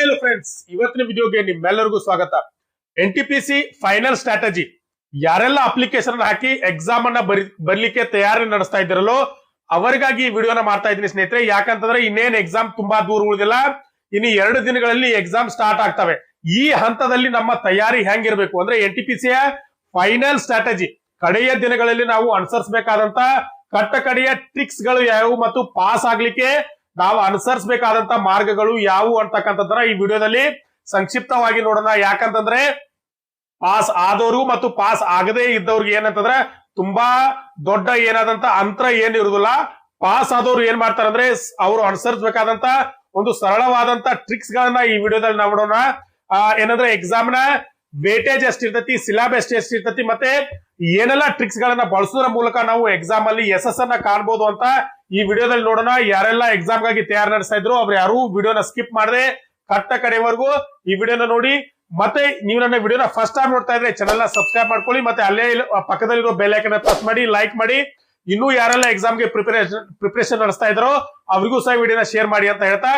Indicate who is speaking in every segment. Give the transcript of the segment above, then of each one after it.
Speaker 1: Hello friends, ಇವತ್ತಿನ ವಿಡಿಯೋಗೆ ನಿಮ್ಮೆಲ್ಲರಿಗೂ ಸ್ವಾಗತ. NTPC ಫೈನಲ್ ಸ್ಟ್ರಾಟಜಿ ಯಾರೆಲ್ಲ ಅಪ್ಲಿಕೇಶನ್ ಹಾಕಿ ಎಕ್ಸಾಮ್ ಅನ್ನ ಬರ್ಲಿಕ್ಕೆ ತಯಾರಿ ನಡೆಸ್ತಾ ಇದ್ದೀರಲ್ಲೋ ಅವರಿಗಾಗಿ ಈ ವಿಡಿಯೋನ ಮಾಡ್ತಾ ಇದ್ದೀನಿ ಸ್ನೇಹಿತರೆ. ಯಾಕಂತಂದ್ರೆ ಇನ್ನೇನ್ ಎಕ್ಸಾಮ್ ತುಂಬಾ ದೂರ ಉಳಿದಿಲ್ಲ, ಇನ್ನು 2 ದಿನಗಳಲ್ಲಿ ಎಕ್ಸಾಮ್ ಸ್ಟಾರ್ಟ್ ಆಗ್ತವೆ. ಈ ಹಂತದಲ್ಲಿ ನಮ್ಮ ತಯಾರಿ ಹೆಂಗಿರ್ಬೇಕು ಅಂದ್ರೆ NTPC ಫೈನಲ್ ಸ್ಟ್ರಾಟಜಿ ಕಡೆಯ ದಿನಗಳಲ್ಲಿ ನಾವು ಅನುಸರಿಸಬೇಕಾದಂತ ಕಟ್ಟಕಡೆಯ ಟ್ರಿಕ್ಸ್ ಗಳು ಯಾವುವು ಮತ್ತು ಪಾಸ್ ಆಗ್ಲಿಕ್ಕೆ ನಾವು ಅನುಸರಿಸಬೇಕಾದಂತ ಮಾರ್ಗಗಳು ಯಾವುವು ಅಂತಕ್ಕಂಥದ್ದನ್ನ ಈ ವಿಡಿಯೋದಲ್ಲಿ ಸಂಕ್ಷಿಪ್ತವಾಗಿ ನೋಡೋಣ. ಯಾಕಂತಂದ್ರೆ ಪಾಸ್ ಆದವರು ಮತ್ತು ಪಾಸ್ ಆಗದೇ ಇದ್ದವ್ರಿಗೆ ಏನಂತಂದ್ರೆ ತುಂಬಾ ದೊಡ್ಡ ಏನಾದಂತ ಅಂತರ ಏನಿರುವುದಿಲ್ಲ. ಪಾಸ್ ಆದವ್ರು ಏನ್ ಮಾಡ್ತಾರೆ ಅಂದ್ರೆ ಅವರು ಅನುಸರಿಸಬೇಕಾದಂತ ಒಂದು ಸರಳವಾದಂತ ಟ್ರಿಕ್ಸ್ ಗಳನ್ನ ಈ ವಿಡಿಯೋದಲ್ಲಿ ನಾವು ನೋಡೋಣ. ಏನಂದ್ರೆ ಎಕ್ಸಾಮ್ ನ ವೇಟೇಜ್ ಎಷ್ಟಿರ್ತತಿ, ಸಿಲೆಬಸ್ ಎಷ್ಟಿರ್ತತಿ, ಮತ್ತೆ ಏನೆಲ್ಲ ಟ್ರಿಕ್ಸ್ ಗಳನ್ನ ಬಳಸೋದ್ರ ಮೂಲಕ ನಾವು ಎಕ್ಸಾಮ್ ಅಲ್ಲಿ ಯಶಸ್ಸನ್ನ ಕಾಣಬಹುದು ಅಂತ ಈ ವಿಡಿಯೋದಲ್ಲಿ ನೋಡೋಣ. ಯಾರೆಲ್ಲ ಎಕ್ಸಾಮ್ ಗಾಗಿ ತಯಾರು ನಡೆಸ್ತಾ ಇದ್ರು ಅವ್ರು ಯಾರು ವಿಡಿಯೋನ ಸ್ಕಿಪ್ ಮಾಡದೆ ಕಟ್ಟ ಕಡೆವರೆಗೂ ಈ ವಿಡಿಯೋನ ನೋಡಿ. ಮತ್ತೆ ನೀವು ನನ್ನ ವಿಡಿಯೋನ ಫಸ್ಟ್ ಟೈಮ್ ನೋಡ್ತಾ ಇದ್ರೆ ಚಾನೆಲ್ ನ ಸಬ್ಸ್ಕ್ರೈಬ್ ಮಾಡ್ಕೊಳ್ಳಿ, ಮತ್ತೆ ಅಲ್ಲೇ ಪಕ್ಕದಲ್ಲಿರೋ ಬೆಲ್ ಐಕಾನ್ ಪ್ರೆಸ್ ಮಾಡಿ, ಲೈಕ್ ಮಾಡಿ. ಇನ್ನೂ ಯಾರೆಲ್ಲ ಎಕ್ಸಾಮ್ ಗೆ ಪ್ರಿಪರೇಷನ್ ನಡೆಸ್ತಾ ಇದ್ರೋ ಅವ್ರಿಗೂ ಸಹ ವಿಡಿಯೋನ ಶೇರ್ ಮಾಡಿ ಅಂತ ಹೇಳ್ತಾ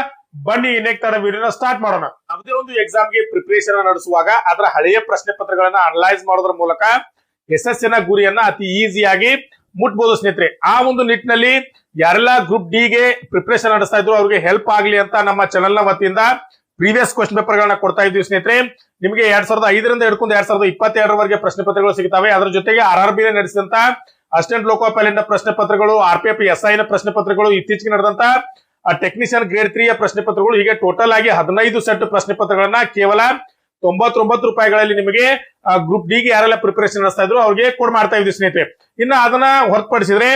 Speaker 1: ಬನ್ನಿ ಇನ್ನೇಕ್ ತರ ವಿಡಿಯೋನ ಸ್ಟಾರ್ಟ್ ಮಾಡೋಣ. ಯಾವುದೇ ಒಂದು ಎಕ್ಸಾಮ್ ಗೆ ಪ್ರಿಪರೇಷನ್ ನಡೆಸುವಾಗ ಅದರ ಹಳೆಯ ಪ್ರಶ್ನೆ ಪತ್ರಗಳನ್ನ ಅನಲೈಸ್ ಮಾಡೋದ್ರ ಮೂಲಕ ಯಶಸ್ಸಿನ ಗುರಿಯನ್ನ ಅತಿ ಈಸಿಯಾಗಿ ಮುಟ್ಬಹುದು ಸ್ನೇಹಿತರೆ. ಆ ಒಂದು ನಿಟ್ಟಿನಲ್ಲಿ ಯಾರೆಲ್ಲ ಗ್ರೂಪ್ ಡಿ ಗೆ ಪ್ರಿಪರೇಷನ್ ನಡೆಸ್ತಾ ಇದ್ರು ಅವ್ರಿಗೆ ಹೆಲ್ಪ್ ಆಗ್ಲಿ ಅಂತ ನಮ್ಮ ಚಾನೆಲ್ ನ ವತಿಯಿಂದ ಪ್ರೀವಿಯಸ್ ಕ್ವಶನ್ ಪೇಪರ್ ಗಳನ್ನ ಕೊಡ್ತಾ ಇದ್ವಿ ಸ್ನೇಹಿತರೆ. ನಿಮಗೆ 2005ರಿಂದ ಹಿಡ್ಕೊಂಡು 2022ರವರೆಗೆ ಪ್ರಶ್ನೆ ಪತ್ರಗಳು ಸಿಗ್ತವೆ. ಅದರ ಜೊತೆಗೆ RRB ನಡೆಸಿದಂತ ಅಸಿಸ್ಟೆಂಟ್ ಲೋಕೋ ಪೈಲಟ್ ನ ಪ್ರಶ್ನೆ ಪತ್ರಗಳು, RPF SI ನ ಪ್ರಶ್ನೆ ಪತ್ರಗಳು, ಇತ್ತೀಚೆಗೆ ನಡೆದಂತ ಟೆಕ್ನಿಷಿಯನ್ ಗ್ರೇಡ್ 3 ಯ ಪ್ರಶ್ನೆ ಪತ್ರಗಳು, ಹೀಗೆ ಟೋಟಲ್ ಆಗಿ 15 ಸೆಟ್ ಪ್ರಶ್ನೆ ಪತ್ರಗಳನ್ನ ಕೇವಲ 99 ರೂಪಾಯಿಗಳಲ್ಲಿ ನಿಮಗೆ ಗ್ರೂಪ್ ಡಿ ಗೆ ಯಾರೆಲ್ಲ ಪ್ರಿಪರೇಷನ್ ನಡೆಸ್ತಾ ಇದ್ರು ಅವ್ರಿಗೆ ಕೊಡ್ ಮಾಡ್ತಾ ಇದ್ವಿ ಸ್ನೇಹಿತರೆ. ಇನ್ನ ಅದನ್ನ ಹೊರತುಪಡಿಸಿದ್ರೆ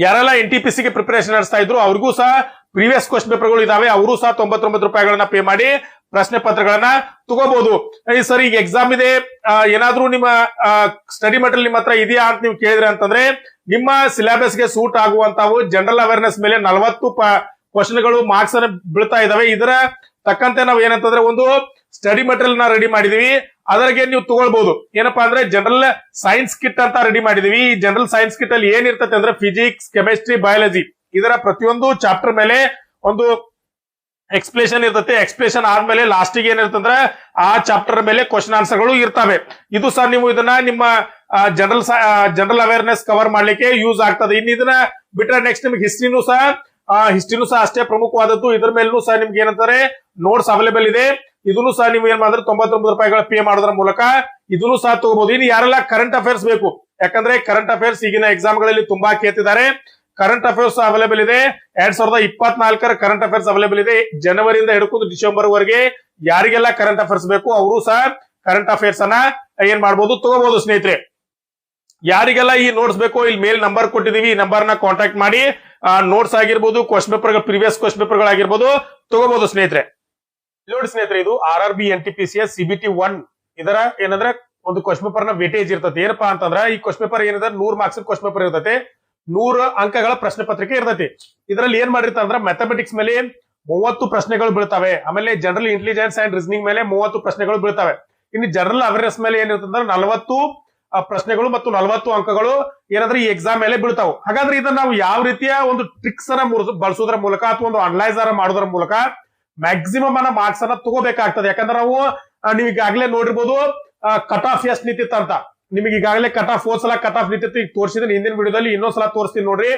Speaker 1: ಯಾರೆಲ್ಲ NTPC ಗೆ ಪ್ರಿಪರೇಷನ್ ನಡೆಸ್ತಾ ಇದ್ರು ಅವ್ರಿಗೂ ಸಹ ಪ್ರೀವಿಯಸ್ ಕ್ವಶನ್ ಪೇಪರ್ಗಳು ಇದಾವೆ. ಅವರು ಸಹ 99 ರೂಪಾಯಿಗಳನ್ನ ಪೇ ಮಾಡಿ ಪ್ರಶ್ನೆ ಪತ್ರಗಳನ್ನ ತಗೋಬಹುದು. ಸರ್ ಈಗ ಎಕ್ಸಾಮ್ ಇದೆ, ಏನಾದ್ರೂ ನಿಮ್ಮ ಸ್ಟಡಿ ಮೆಟೀರಿಯಲ್ ನಿಮ್ಮ ಹತ್ರ ಇದೆಯಾ ಅಂತ ನೀವು ಕೇಳಿದ್ರೆ ಅಂತಂದ್ರೆ ನಿಮ್ಮ ಸಿಲೆಬಸ್ ಗೆ ಸೂಟ್ ಆಗುವಂತವು ಜನರಲ್ ಅವೇರ್ನೆಸ್ ಮೇಲೆ 40 ಕ್ವಶನ್ ಗಳು ಮಾರ್ಕ್ಸ್ ಅನ್ನ ಬೀಳ್ತಾ ಇದಾವೆ. ಇದರ ತಕ್ಕಂತೆ ನಾವು ಏನಂತಂದ್ರೆ ಒಂದು ಸ್ಟಡಿ ಮೆಟೀರಿಯಲ್ ನ ರೆಡಿ ಮಾಡಿದೀವಿ, ಅದರಿಗೆ ನೀವು ತಗೊಳ್ಬಹುದು. ಏನಪ್ಪಾ ಅಂದ್ರೆ ಜನರಲ್ ಸೈನ್ಸ್ ಕಿಟ್ ಅಂತ ರೆಡಿ ಮಾಡಿದೀವಿ. ಈ ಜನರಲ್ ಸೈನ್ಸ್ ಕಿಟ್ ಅಲ್ಲಿ ಏನಿರ್ತದೆ ಅಂದ್ರೆ ಫಿಸಿಕ್ಸ್, ಕೆಮಿಸ್ಟ್ರಿ, ಬಯಾಲಜಿ ಇದರ ಪ್ರತಿಯೊಂದು ಚಾಪ್ಟರ್ ಮೇಲೆ ಒಂದು ಎಕ್ಸ್ಪ್ಲೇಷನ್ ಇರ್ತದೆ. ಎಕ್ಸ್ಪ್ಲೇಷನ್ ಆದ್ಮೇಲೆ ಲಾಸ್ಟ್ ಗೆ ಏನಿರ್ತಂದ್ರೆ ಆ ಚಾಪ್ಟರ್ ಮೇಲೆ ಕ್ವಶನ್ ಆನ್ಸರ್ ಗಳು ಇರ್ತವೆ. ಇದು ಸಹ ನೀವು ಇದನ್ನ ನಿಮ್ಮ ಜನರಲ್ ಅವೇರ್ನೆಸ್ ಕವರ್ ಮಾಡ್ಲಿಕ್ಕೆ ಯೂಸ್ ಆಗ್ತದೆ. ಇನ್ನು ಇದನ್ನ ಬಿಟ್ರೆ ನೆಕ್ಸ್ಟ್ ನಿಮ್ಗೆ ಹಿಸ್ಟ್ರಿನೂ ಸಹ ಅಷ್ಟೇ ಪ್ರಮುಖವಾದದ್ದು. ಇದ್ರ ಮೇಲೂ ಸಹ ನಿಮ್ಗೆ ಏನಂತಾರೆ ನೋಟ್ಸ್ ಅವೈಲೇಬಲ್ ಇದೆ. ಇದನ್ನು ಸಹ ನೀವು ಏನ್ ಮಾಡಿದ್ರೆ 99 ರೂಪಾಯಿಗಳ ಪೇ ಮಾಡೋದ್ರ ಮೂಲಕ ಇದನ್ನು ಸಹ ತಗೋಬಹುದು. ಇನ್ನು ಯಾರೆಲ್ಲ ಕರೆಂಟ್ ಅಫೇರ್ಸ್ ಬೇಕು, ಯಾಕಂದ್ರೆ ಕರೆಂಟ್ ಅಫೇರ್ಸ್ ಈಗಿನ ಎಕ್ಸಾಮ್ ಗಳಲ್ಲಿ ತುಂಬಾ ಕೇಳ್ತಿದ್ದಾರೆ. ಕರೆಂಟ್ ಅಫೇರ್ಸ್ ಅವೈಲೇಬಲ್ ಇದೆ. 2024ರ ಕರೆಂಟ್ ಅಫೇರ್ಸ್ ಅವೈಲೇಬಲ್ ಇದೆ. ಜನವರಿಯಿಂದ ಹಿಡ್ಕೊಂಡು ಡಿಸೆಂಬರ್ ವರೆಗೆ ಯಾರಿಗೆಲ್ಲ ಕರೆಂಟ್ ಅಫೇರ್ಸ್ ಬೇಕು ಅವರು ಸಹ ಕರೆಂಟ್ ಅಫೇರ್ಸ್ ಅನ್ನ ಏನ್ ಮಾಡಬಹುದು, ತಗೋಬಹುದು ಸ್ನೇಹಿತರೆ. ಯಾರಿಗೆಲ್ಲ ಈ ನೋಟ್ಸ್ ಬೇಕು ಇಲ್ಲಿ ಮೇಲ್ ನಂಬರ್ ಕೊಟ್ಟಿದೀವಿ, ಈ ನಂಬರ್ ನ ಕಾಂಟ್ಯಾಕ್ಟ್ ಮಾಡಿ ನೋಟ್ಸ್ ಆಗಿರ್ಬೋದು, question paper previous question paper ಗಳಾಗಿರ್ಬೋದು ತಗೋಬಹುದು ಸ್ನೇಹಿತರೆ. ನೋಡಿ ಸ್ನೇಹಿತರೆ, ಇದು RRB NTPC CBT 1 ಇದರ ಏನಂದ್ರೆ ಒಂದು ಕ್ವಶನ್ ಪೇಪರ್ ನ ವೇಟೇಜ್ ಇರ್ತದೆ. ಏನಪ್ಪಾ ಅಂತಂದ್ರೆ ಈ ಕ್ವಶನ್ ಪೇಪರ್ ಏನಿದೆ 100 ಮಾರ್ಕ್ಸ್ ಕ್ವಶನ್ ಪೇಪರ್ ಇರ್ತದೆ, 100 ಅಂಕಗಳ ಪ್ರಶ್ನೆ ಪತ್ರಿಕೆ ಇರ್ತೈತಿ. ಇದರಲ್ಲಿ ಏನ್ ಮಾಡಿರ್ತಾರೆ ಅಂದ್ರೆ ಮ್ಯಾಥಮೆಟಿಕ್ಸ್ ಮೇಲೆ 30 ಪ್ರಶ್ನೆಗಳು ಬೀಳ್ತವೆ. ಆಮೇಲೆ ಜನರಲ್ ಇಂಟೆಲಿಜೆನ್ಸ್ ಅಂಡ್ ರೀಸನಿಂಗ್ ಮೇಲೆ 30 ಪ್ರಶ್ನೆಗಳು ಬೀಳ್ತವೆ. ಇನ್ನು ಜನರಲ್ ಅವೇರ್ನೆಸ್ ಮೇಲೆ ಏನಿರ್ತಂದ್ರೆ 40 ಪ್ರಶ್ನೆಗಳು ಮತ್ತು 40 ಅಂಕಗಳು ಏನಂದ್ರೆ ಈ ಎಕ್ಸಾಮ್ ಮೇಲೆ ಬೀಳ್ತಾವೆ. ಹಾಗಾದ್ರೆ ಇದನ್ನ ನಾವು ಯಾವ ರೀತಿಯ ಒಂದು ಟ್ರಿಕ್ಸ್ ಅನ್ನ ಬಳಸೋದ್ರ ಮೂಲಕ ಅಥವಾ ಒಂದು ಅನಲೈಸರ್ ಮಾಡೋದ್ರ ಮೂಲಕ ಮ್ಯಾಕ್ಸಿಮಮ್ ಅನ್ನ ಮಾರ್ಕ್ಸ್ ಅನ್ನ ತಗೋಬೇಕಾಗ್ತದೆ. ಯಾಕಂದ್ರೆ ನಾವು ನೀವು ಈಗಾಗಲೇ ನೋಡಿರ್ಬೋದು ಕಟ್ ಆಫ್ ಎಷ್ಟು ನಿಂತಿತ್ತು ಅಂತ. ನಿಮಗೆ ಈಗಾಗಲೇ ಕಟ್ ಆಫ್ ಹೋದ್ಸಲ ಕಟ್ ಆಫ್ ನಿಂತಿತ್ತು, ಈಗ ತೋರಿಸಿದ್ರೆ ಹಿಂದಿನ ವಿಡಿಯೋದಲ್ಲಿ ಇನ್ನೊಂದ್ಸಲ ತೋರಿಸ್ತೀನಿ ನೋಡ್ರಿ.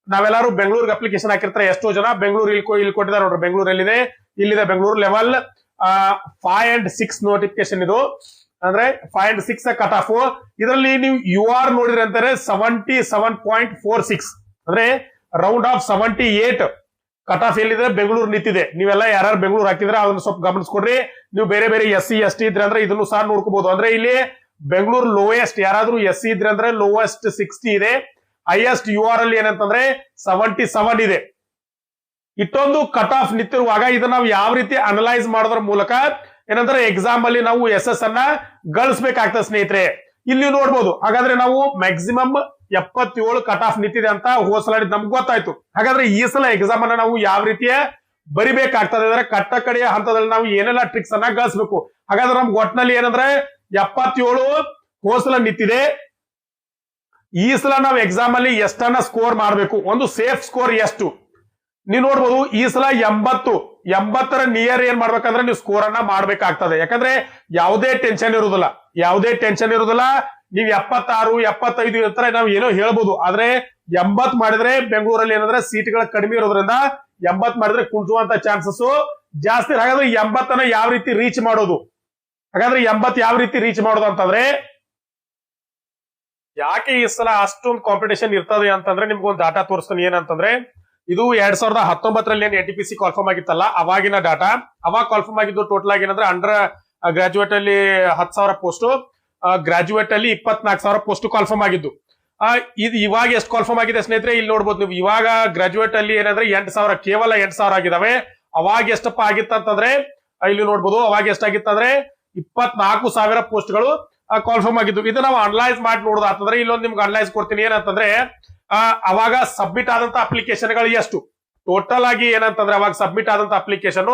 Speaker 1: ನಾವೆಲ್ಲರೂ ಬೆಂಗಳೂರಿಗೆ ಅಪ್ಲಿಕೇಶನ್ ಹಾಕಿರ್ತಾರೆ. ಎಷ್ಟೋ ಜನ ಬೆಂಗಳೂರು ಇಲ್ಲಿ ಕೊಟ್ಟಿದ್ದಾರೆ ನೋಡ್ರಿ. ಬೆಂಗಳೂರು ಎಲ್ಲಿದೆ? ಇಲ್ಲಿದೆ ಬೆಂಗಳೂರು. ಲೆವೆಲ್ 5 and 6 ನೋಟಿಫಿಕೇಶನ್ ಇದು, ಅಂದ್ರೆ 5 and 6 ಕಟ್ ಆಫ್. ಇದರಲ್ಲಿ ನೀವು UR ನೋಡಿದ್ರೆ ಅಂತಾರೆ 77.46 ಅಂದ್ರೆ ರೌಂಡ್ ಆಫ್ 78 ಕಟ್ ಆಫ್ ಎಲ್ಲಿದೆ? ಬೆಂಗಳೂರು ನಿಂತಿದೆ. ನೀವೆಲ್ಲ ಯಾರು ಬೆಂಗಳೂರು ಹಾಕಿದ್ರೆ ಅದನ್ನ ಸ್ವಲ್ಪ ಗಮನಿಸ್ಕೊಡ್ರಿ. ನೀವು ಬೇರೆ ಬೇರೆ SC ST ಇದ್ರೆ ಅಂದ್ರೆ ಇದನ್ನು ಸಹ ನೋಡ್ಕೋಬಹುದು. ಅಂದ್ರೆ ಇಲ್ಲಿ ಬೆಂಗಳೂರು ಲೋಯೆಸ್ಟ್, ಯಾರಾದ್ರೂ SC ಇದ್ರೆ ಅಂದ್ರೆ ಲೋಯೆಸ್ಟ್ 60 ಇದೆ. ಹೈಯೆಸ್ಟ್ UR ಅಲ್ಲಿ ಏನಂತಂದ್ರೆ 77 ಇದೆ. ಇಷ್ಟೊಂದು ಕಟ್ ಆಫ್ ನಿಂತಿರುವಾಗ ಇದನ್ನ ನಾವು ಯಾವ ರೀತಿ ಅನಲೈಸ್ ಮಾಡೋದ್ರ ಮೂಲಕ ಏನಂದ್ರೆ ಎಕ್ಸಾಮ್ ಅಲ್ಲಿ ನಾವು ಯಶಸ್ಸನ್ನ ಗಳಿಸಬೇಕಾಗ್ತದೆ ಸ್ನೇಹಿತರೆ. ಇಲ್ಲಿ ನೋಡ್ಬೋದು. ಹಾಗಾದ್ರೆ ನಾವು ಮ್ಯಾಕ್ಸಿಮಮ್ 77 ಕಟ್ ಆಫ್ ನಿಂತಿದೆ ಅಂತ ಹೋದ್ಸಲ ನಮ್ಗೆ ಗೊತ್ತಾಯ್ತು. ಹಾಗಾದ್ರೆ ಈ ಸಲ ಎಕ್ಸಾಮ್ ಅನ್ನ ನಾವು ಯಾವ ರೀತಿಯ ಬರಿಬೇಕಾಗ್ತದೆ ಅಂದ್ರೆ ಕಟ್ಟ ಕಡೆಯ ಹಂತದಲ್ಲಿ ನಾವು ಏನೆಲ್ಲ ಟ್ರಿಕ್ಸ್ ಅನ್ನ ಗಳಿಸಬೇಕು. ಹಾಗಾದ್ರೆ ನಮ್ಗೆ ಒಟ್ಟಿನಲ್ಲಿ ಏನಂದ್ರೆ 77 ಹೋದ್ಸಲ ನಿಂತಿದೆ. ಈ ಸಲ ನಾವು ಎಕ್ಸಾಮ್ ಅಲ್ಲಿ ಎಷ್ಟನ್ನ ಸ್ಕೋರ್ ಮಾಡಬೇಕು, ಒಂದು ಸೇಫ್ ಸ್ಕೋರ್ ಎಷ್ಟು ನೀವು ನೋಡ್ಬೋದು. ಈ ಸಲ 80 80ರ ನಿಯರ್ ಏನ್ ಮಾಡ್ಬೇಕಂದ್ರೆ ನೀವು ಸ್ಕೋರ್ ಅನ್ನ ಮಾಡ್ಬೇಕಾಗ್ತದೆ. ಯಾಕಂದ್ರೆ ಯಾವುದೇ ಟೆನ್ಷನ್ ಇರುದಿಲ್ಲ, ನೀವು 76 75 ಇರ್ತಾರೆ, ನಾವು ಏನೋ ಹೇಳ್ಬೋದು. ಆದ್ರೆ 80 ಮಾಡಿದ್ರೆ ಬೆಂಗಳೂರಲ್ಲಿ ಏನಂದ್ರೆ ಸೀಟ್ಗಳ ಕಡಿಮೆ ಇರೋದ್ರಿಂದ 80 ಮಾಡಿದ್ರೆ ಕುಂಚುವಂತ ಚಾನ್ಸಸ್ ಜಾಸ್ತಿ. ಹಾಗಾದ್ರೆ 80 ಯಾವ ರೀತಿ ರೀಚ್ ಮಾಡೋದು, ಅಂತಂದ್ರೆ ಯಾಕೆ ಈ ಸಲ ಅಷ್ಟೊಂದು ಕಾಂಪಿಟೇಷನ್ ಇರ್ತದೆ ಅಂತಂದ್ರೆ ನಿಮ್ಗೊಂದು ಡಾಟಾ ತೋರಿಸ್ತಾನೆ. ಏನಂತಂದ್ರೆ ಇದು 2019ರಲ್ಲಿ ಏನ್ NTPC ಕಾಲ್ಫಾರ್ಮ್ ಆಗಿತ್ತಲ್ಲ, ಅವಾಗಿನ ಡಾಟಾ. ಅವಾಗ ಕಾಲ್ಫಾರ್ಮ್ ಆಗಿದ್ದು ಟೋಟಲ್ ಆಗಿ ಏನಂದ್ರೆ ಅಂಡರ್ ಗ್ರಾಜುಯೇಟ್ ಅಲ್ಲಿ 10,000 ಪೋಸ್ಟ್, ಗ್ರಾಜುಯೇಟ್ ಅಲ್ಲಿ 24,000 ಪೋಸ್ಟ್ ಕಾಲ್ಫಾರ್ಮ್ ಆಗಿದ್ದು. ಇದು ಇವಾಗ ಎಷ್ಟು ಕಾಲ್ಫಾರ್ಮ್ ಆಗಿದೆ ಸ್ನೇಹಿತರೆ, ಇಲ್ಲಿ ನೋಡ್ಬೋದು ನೀವು. ಇವಾಗ ಗ್ರಾಜುಯೇಟ್ ಅಲ್ಲಿ ಏನಂದ್ರೆ 8,000, ಕೇವಲ 8,000 ಆಗಿದಾವೆ. ಅವಾಗ ಎಷ್ಟಪ್ಪ ಆಗಿತ್ತಂತಂದ್ರೆ ಇಲ್ಲಿ ನೋಡ್ಬೋದು, ಅವಾಗ ಎಷ್ಟಾಗಿತ್ತಂದ್ರೆ 24,000 ಪೋಸ್ಟ್ಗಳು ಕಾಲ್ಫಾರ್ಮ್ ಆಗಿದ್ದು. ಇದು ನಾವು ಅನಲೈಸ್ ಮಾಡಿ ನೋಡೋದಾತಂದ್ರೆ ಇಲ್ಲೊಂದು ನಿಮ್ಗೆ ಅನಲೈಸ್ ಕೊಡ್ತೀನಿ. ಏನಂತಂದ್ರೆ ಅವಾಗ ಸಬ್ಮಿಟ್ ಆದಂತ ಅಪ್ಲಿಕೇಶನ್ ಗಳು ಎಷ್ಟು ಟೋಟಲ್ ಆಗಿ ಏನಂತಂದ್ರೆ ಅವಾಗ ಸಬ್ಮಿಟ್ ಆದಂತ ಅಪ್ಲಿಕೇಶನ್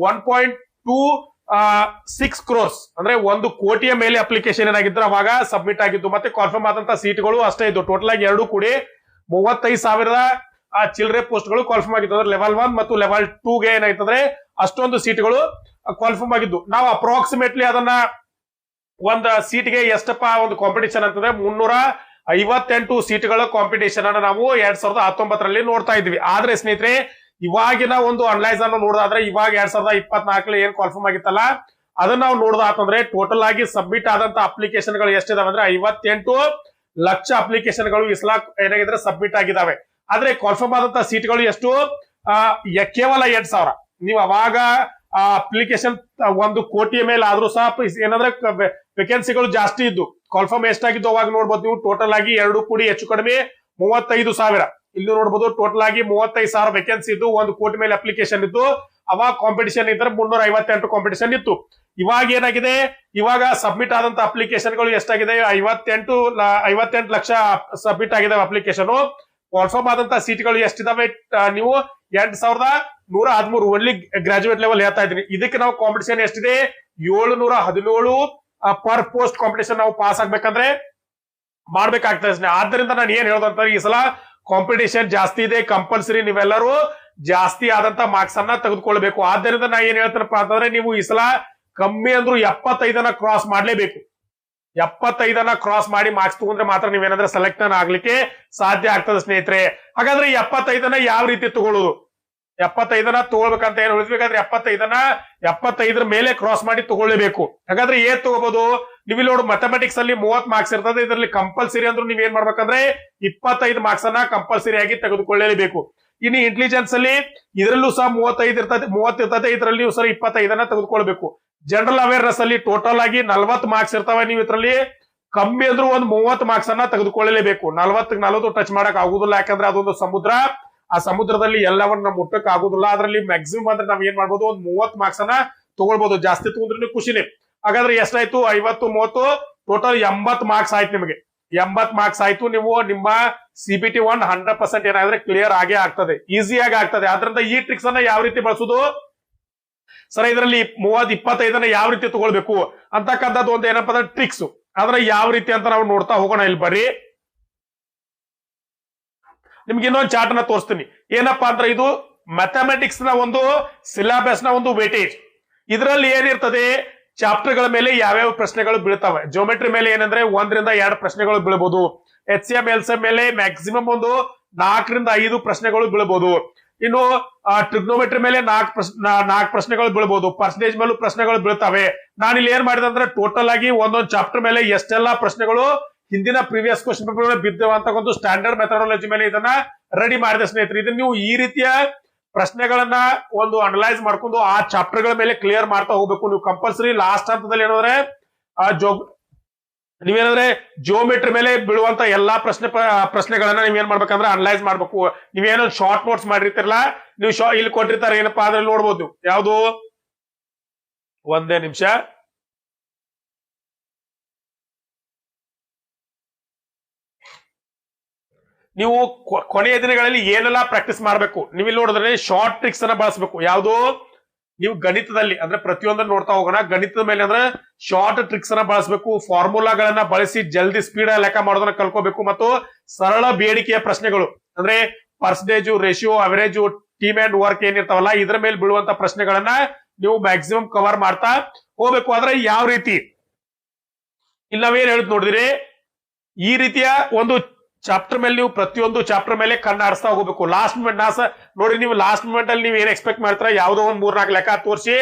Speaker 1: 1.26 crores ಅಂದ್ರೆ 1 ಕೋಟಿಯ ಮೇಲೆ ಅಪ್ಲಿಕೇಶನ್ ಏನಾಗಿದ್ರು ಅವಾಗ ಸಬ್ಮಿಟ್ ಆಗಿದ್ದು. ಮತ್ತೆ ಕಾನ್ಫರ್ಮ್ ಆದಂತ ಸೀಟ್ಗಳು ಅಷ್ಟೇ ಇದ್ದು. ಟೋಟಲ್ ಆಗಿ 2 ಕೂಡಿ 35,000 ಚಿಲ್ಲರೆ ಪೋಸ್ಟ್ಗಳು ಕಾನ್ಫರ್ಮ್ ಆಗಿದ್ದು. ಅಂದ್ರೆ ಲೆವೆಲ್ 1 ಮತ್ತು ಲೆವೆಲ್ 2 ಗೆ ಏನಾಯ್ತಂದ್ರೆ ಅಷ್ಟೊಂದು ಸೀಟ್ಗಳು ಕಾನ್ಫರ್ಮ್ ಆಗಿದ್ದು. ನಾವು ಅಪ್ರಾಕ್ಸಿಮೇಟ್ಲಿ ಅದನ್ನ ಒಂದ್ ಸೀಟ್ಗೆ ಎಷ್ಟಪ್ಪ ಒಂದು ಕಾಂಪಿಟೇಷನ್ ಅಂತಂದ್ರೆ 358 ಸೀಟ್ಗಳ ಕಾಂಪಿಟೇಷನ್ ಅನ್ನ ನಾವು 2019ರಲ್ಲಿ ನೋಡ್ತಾ ಇದ್ವಿ. ಆದ್ರೆ ಸ್ನೇಹಿತರೆ ಇವಾಗಿನ ಒಂದು ಅನಲೈಸ್ ಅನ್ನು ನೋಡೋದಾದ್ರೆ ಇವಾಗ 2024 ಏನ್ ಕಾನ್ಫರ್ಮ್ ಆಗಿತ್ತಲ್ಲ ಅದನ್ನ ನಾವು ನೋಡೋದಾತಂದ್ರೆ ಟೋಟಲ್ ಆಗಿ ಸಬ್ಮಿಟ್ ಆದಂತ ಅಪ್ಲಿಕೇಶನ್ ಗಳು ಎಷ್ಟಿದಾವೆ ಅಂದ್ರೆ 58 ಲಕ್ಷ ಅಪ್ಲಿಕೇಶನ್ ಗಳು ಈ ಸಲ ಏನಾಗಿದ್ರೆ ಸಬ್ಮಿಟ್ ಆಗಿದಾವೆ. ಆದ್ರೆ ಕಾನ್ಫರ್ಮ್ ಆದಂತ ಸೀಟ್ಗಳು ಎಷ್ಟು, ಕೇವಲ 8,000. ನೀವು ಅವಾಗ ಅಪ್ಲಿಕೇಶನ್ 1 ಕೋಟಿಯ ಮೇಲೆ ಆದ್ರೂ ಸಹ ಏನಂದ್ರೆ ವೇಕೆನ್ಸಿಗಳು ಜಾಸ್ತಿ ಇದ್ದು. ಕಾನ್ಫರ್ಮ್ ಎಷ್ಟಾಗಿದ್ದು ಅವಾಗ ನೋಡ್ಬೋದು ನೀವು. ಟೋಟಲ್ ಆಗಿ 2 ಕೂಡಿ ಹೆಚ್ಚು ಕಡಿಮೆ 35,000. ಇಲ್ಲಿ ನೋಡ್ಬೋದು ಟೋಟಲ್ ಆಗಿ 35,000 ವೇಕೆನ್ಸಿ ಇದ್ದು 1 ಕೋಟಿ ಮೇಲೆ ಅಪ್ಲಿಕೇಶನ್ ಇದ್ದು. ಅವಾಗ ಕಾಂಪಿಟೇಷನ್ ಇದ್ರೆ 358 ಕಾಂಪಿಟೇಷನ್ ಇತ್ತು. ಇವಾಗ ಏನಾಗಿದೆ, ಇವಾಗ ಸಬ್ಮಿಟ್ ಆದಂತ ಅಪ್ಲಿಕೇಶನ್ ಗಳು ಎಷ್ಟಾಗಿದೆ, 58 ಲಕ್ಷ ಸಬ್ಮಿಟ್ ಆಗಿದಾವೆ ಅಪ್ಲಿಕೇಶನ್. ಕಾನ್ಫರ್ಮ್ ಆದಂತ ಸೀಟ್ಗಳು ಎಷ್ಟಿದಾವೆ, ನೀವು 8,113 ಓನ್ಲಿ ಗ್ರಾಜುಯೇಟ್ ಲೆವೆಲ್ ಹೇಳ್ತಾ ಇದ್ದೀನಿ. ಇದಕ್ಕೆ ನಾವು ಕಾಂಪಿಟೇಷನ್ ಎಷ್ಟಿದೆ, 717 ಪರ್ ಪೋಸ್ಟ್ ಕಾಂಪಿಟೇಷನ್ ನಾವು ಪಾಸ್ ಆಗ್ಬೇಕಂದ್ರೆ ಮಾಡ್ಬೇಕಾಗ್ತದೆ. ಆದ್ದರಿಂದ ನಾನು ಏನ್ ಹೇಳೋದಂತ, ಈ ಸಲ ಕಾಂಪಿಟೇಷನ್ ಜಾಸ್ತಿ ಇದೆ, ಕಂಪಲ್ಸರಿ ನೀವೆಲ್ಲರೂ ಜಾಸ್ತಿ ಆದಂತ ಮಾರ್ಕ್ಸ್ ಅನ್ನ ತೆಗೆದುಕೊಳ್ಬೇಕು. ಆದ್ದರಿಂದ ನಾ ಏನ್ ಹೇಳ್ತಾರಪ್ಪ ಅಂತಂದ್ರೆ ನೀವು ಈ ಸಲ ಕಮ್ಮಿ ಅಂದ್ರೂ 75 ಕ್ರಾಸ್ ಮಾಡ್ಲೇಬೇಕು. 75 ಕ್ರಾಸ್ ಮಾಡಿ ಮಾರ್ಕ್ಸ್ ತಗೊಂಡ್ರೆ ಮಾತ್ರ ನೀವೇನಂದ್ರೆ ಸೆಲೆಕ್ಟ್ ಆಗ್ಲಿಕ್ಕೆ ಸಾಧ್ಯ ಆಗ್ತದೆ ಸ್ನೇಹಿತರೆ. ಹಾಗಾದ್ರೆ 75 ಯಾವ ರೀತಿ ತಗೊಳ್ಳೋದು, 75 ತಗೊಳ್ಬೇಕಂತ ಏನ್ ಉಳಿಸ್ಬೇಕಾದ್ರೆ 75 ಮೇಲೆ ಕ್ರಾಸ್ ಮಾಡಿ ತಗೊಳ್ಳೇಬೇಕು. ಹಾಗಾದ್ರೆ ಏನ್ ತಗೋಬಹುದು, ನೀವು ಇಲ್ಲಿ ನೋಡಿ ಮ್ಯಾಥಮೆಟಿಕ್ಸ್ ಅಲ್ಲಿ 30 ಮಾರ್ಕ್ಸ್ ಇರ್ತದೆ. ಇದರಲ್ಲಿ ಕಂಪಲ್ಸರಿ ಅಂದ್ರೂ ನೀವ್ ಏನ್ ಮಾಡ್ಬೇಕಂದ್ರೆ 25 ಮಾರ್ಕ್ಸ್ ಅನ್ನ ಕಂಪಲ್ಸರಿ ಆಗಿ ತೆಗೆದುಕೊಳ್ಳಲೇಬೇಕು. ಇನ್ನು ಇಂಟೆಲಿಜೆನ್ಸ್ ಅಲ್ಲಿ ಇದರಲ್ಲೂ ಸಹ 30 ಇರ್ತದೆ. ಇದರಲ್ಲಿ ಸಹ 25 ತೆಗೆದುಕೊಳ್ಬೇಕು. ಜನರಲ್ ಅವೇರ್ನೆಸ್ ಅಲ್ಲಿ ಟೋಟಲ್ ಆಗಿ 40 ಮಾರ್ಕ್ಸ್ ಇರ್ತವೆ. ನೀವು ಇದರಲ್ಲಿ ಕಮ್ಮಿ ಅಂದ್ರೂ ಒಂದು 30 ಮಾರ್ಕ್ಸ್ ಅನ್ನ ತೆಗೆದುಕೊಳ್ಳಲೇಬೇಕು. 40 ಟಚ್ ಮಾಡಕ್ ಆಗುದಿಲ್ಲ, ಯಾಕಂದ್ರೆ ಅದೊಂದು ಸಮುದ್ರ. ಆ ಸಮುದ್ರದಲ್ಲಿ ಎಲ್ಲವನ್ನ ಮುಟ್ಟಕ್ ಆಗುದಿಲ್ಲ. ಅದರಲ್ಲಿ ಮ್ಯಾಕ್ಸಿಮಮ್ ಅಂದ್ರೆ ನಾವ್ ಏನ್ ಮಾಡ್ಬೋದು, ಒಂದು 30 ಮಾರ್ಕ್ಸ್ ಅನ್ನ ತಗೊಳ್ಬಹುದು. ಜಾಸ್ತಿ ತಗೊಂಡ್ರೆ ಖುಷಿನೇ. ಹಾಗಾದ್ರೆ ಎಷ್ಟಾಯ್ತು, 50 30 ಟೋಟಲ್ 80 ಮಾರ್ಕ್ಸ್ ಆಯ್ತು. ನಿಮಗೆ 80 ಮಾರ್ಕ್ಸ್ ಆಯ್ತು. ನೀವು ನಿಮ್ಮ CBT 100% ಏನಾದ್ರೆ ಕ್ಲಿಯರ್ ಆಗೇ ಆಗ್ತದೆ, ಈಸಿಯಾಗಿ ಆಗ್ತದೆ. ಆದ್ರಿಂದ ಈ ಟ್ರಿಕ್ಸ್ ಅನ್ನ ಯಾವ ರೀತಿ ಬಳಸುದು ಸರ್, ಇದರಲ್ಲಿ 25 ಯಾವ ರೀತಿ ತಗೊಳ್ಬೇಕು ಅಂತಕ್ಕಂಥದ್ದು ಒಂದು ಏನಪ್ಪಾ ಅಂದ್ರೆ ಟ್ರಿಕ್ಸ್. ಆದ್ರೆ ಯಾವ ರೀತಿ ಅಂತ ನಾವು ನೋಡ್ತಾ ಹೋಗೋಣ. ಇಲ್ಲಿ ಬರ್ರಿ, ನಿಮ್ಗೆ ಇನ್ನೊಂದು ಚಾರ್ಟ್ ಅನ್ನ ತೋರಿಸ್ತೀನಿ. ಏನಪ್ಪಾ ಅಂದ್ರೆ ಇದು ಮ್ಯಾಥಮೆಟಿಕ್ಸ್ ನ ಒಂದು ಸಿಲೆಬಸ್ ನ ಒಂದು ವೇಟೇಜ್. ಇದರಲ್ಲಿ ಏನಿರ್ತದೆ, ಚಾಪ್ಟರ್ ಗಳ ಮೇಲೆ ಯಾವ್ಯಾವ ಪ್ರಶ್ನೆಗಳು ಬೀಳ್ತವೆ. ಜಿಯೋಮೆಟ್ರಿ ಮೇಲೆ ಏನಂದ್ರೆ 1 ರಿಂದ 2 ಪ್ರಶ್ನೆಗಳು ಬೀಳಬಹುದು. HCM LCM ಮೇಲೆ ಮ್ಯಾಕ್ಸಿಮಮ್ ಒಂದು 4 ರಿಂದ 5 ಪ್ರಶ್ನೆಗಳು ಬೀಳಬಹುದು. ಇನ್ನು ಟ್ರಿಗ್ನೋಮೆಟ್ರಿ ಮೇಲೆ 4 ಪ್ರಶ್ನೆಗಳು ಬೀಳಬಹುದು. ಪರ್ಸೆಂಟೇಜ್ ಮೇಲೂ ಪ್ರಶ್ನೆಗಳು ಬೀಳ್ತವೆ. ನಾನು ಇಲ್ಲಿ ಏನ್ ಮಾಡಿದೆ ಅಂದ್ರೆ ಟೋಟಲ್ ಆಗಿ ಒಂದೊಂದು ಚಾಪ್ಟರ್ ಮೇಲೆ ಎಷ್ಟೆಲ್ಲಾ ಪ್ರಶ್ನೆಗಳು ಹಿಂದಿನ ಪ್ರೀವಿಯಸ್ ಕ್ವಶನ್ ಪೇಪರ್ ಬಿದ್ದಿವೆ ಅಂತ ಒಂದು ಸ್ಟ್ಯಾಂಡರ್ಡ್ ಮೆಥಡಾಲಜಿ ಮೇಲೆ ಇದನ್ನ ರೆಡಿ ಮಾಡಿದೆ ಸ್ನೇಹಿತರೆ. ಇದನ್ನ ನೀವು ಈ ರೀತಿಯ ಪ್ರಶ್ನೆಗಳನ್ನ ಒಂದು ಅನಲೈಸ್ ಮಾಡ್ಕೊಂಡು ಆ ಚಾಪ್ಟರ್ ಗಳ ಮೇಲೆ ಕ್ಲಿಯರ್ ಮಾಡ್ತಾ ಹೋಗ್ಬೇಕು. ನೀವು ಕಂಪಲ್ಸರಿ ಲಾಸ್ಟ್ ಹಂತದಲ್ಲಿ ಏನಂದ್ರೆ ನೀವೇನಂದ್ರೆ ಜಿಯೋಮೆಟ್ರಿ ಮೇಲೆ ಬೀಳುವಂತ ಎಲ್ಲಾ ಪ್ರಶ್ನೆಗಳನ್ನ ನೀವ್ ಏನ್ ಮಾಡ್ಬೇಕಂದ್ರೆ ಅನಲೈಸ್ ಮಾಡ್ಬೇಕು. ನೀವೇನೋ ಶಾರ್ಟ್ ನೋಟ್ಸ್ ಮಾಡಿರ್ತಿರಲ್ಲ, ನೀವು ಇಲ್ಲಿ ಕೊಟ್ಟಿರ್ತಾರೆ ಏನಪ್ಪಾ ಅದ್ರಲ್ಲಿ ನೋಡ್ಬೋದು. ಯಾವುದು, ಒಂದೇ ನಿಮಿಷ, ನೀವು ಕೊನೆಯ ದಿನಗಳಲ್ಲಿ ಏನೆಲ್ಲ ಪ್ರಾಕ್ಟೀಸ್ ಮಾಡ್ಬೇಕು, ನೀವು ಇಲ್ಲಿ ನೋಡಿದ್ರೆ ಶಾರ್ಟ್ ಟ್ರಿಕ್ಸ್ ಅನ್ನ ಬಳಸಬೇಕು. ಯಾವುದು, ನೀವು ಗಣಿತದಲ್ಲಿ ಅಂದ್ರೆ ಪ್ರತಿಯೊಂದನ್ನು ನೋಡ್ತಾ ಹೋಗೋಣ. ಗಣಿತದ ಮೇಲೆ ಅಂದ್ರೆ ಶಾರ್ಟ್ ಟ್ರಿಕ್ಸ್ ಅನ್ನ ಬಳಸಬೇಕು. ಫಾರ್ಮುಲಾಗಳನ್ನ ಬಳಸಿ ಜಲ್ದಿ ಸ್ಪೀಡ್ ಲೆಕ್ಕ ಮಾಡೋದನ್ನ ಕಲ್ಕೋಬೇಕು. ಮತ್ತು ಸರಳ ಬೇಡಿಕೆಯ ಪ್ರಶ್ನೆಗಳು ಅಂದ್ರೆ percentage, ratio, average, time and work ಏನಿರ್ತಾವಲ್ಲ ಇದ್ರ ಮೇಲೆ ಬೀಳುವಂತ ಪ್ರಶ್ನೆಗಳನ್ನ ನೀವು ಮ್ಯಾಕ್ಸಿಮಮ್ ಕವರ್ ಮಾಡ್ತಾ ಹೋಗ್ಬೇಕು. ಆದ್ರೆ ಯಾವ ರೀತಿ ಇಲ್ಲಿ ನಾವೇನ್ ಹೇಳುದು ನೋಡಿದ್ರಿ, ಈ ರೀತಿಯ ಒಂದು ಚಾಪ್ಟರ್ ಮೇಲೆ ನೀವು ಪ್ರತಿಯೊಂದು ಚಾಪ್ಟರ್ ಮೇಲೆ ಕಣ್ಣಾಡಿಸ್ತಾ ಹೋಗ್ಬೇಕು. ಲಾಸ್ಟ್ ಮೂಮೆಂಟ್ ನೋಡಿ, ನೀವು ಲಾಸ್ಟ್ ಮೂಮೆಂಟ್ ಅಲ್ಲಿ ನೀವು ಏನ್ ಎಕ್ಸ್ಪೆಕ್ಟ್ ಮಾಡ್ತೀರಾ, ಯಾವ್ದೋ ಒಂದ್ 3-4 ಲೆಕ್ಕ ತೋರಿಸಿ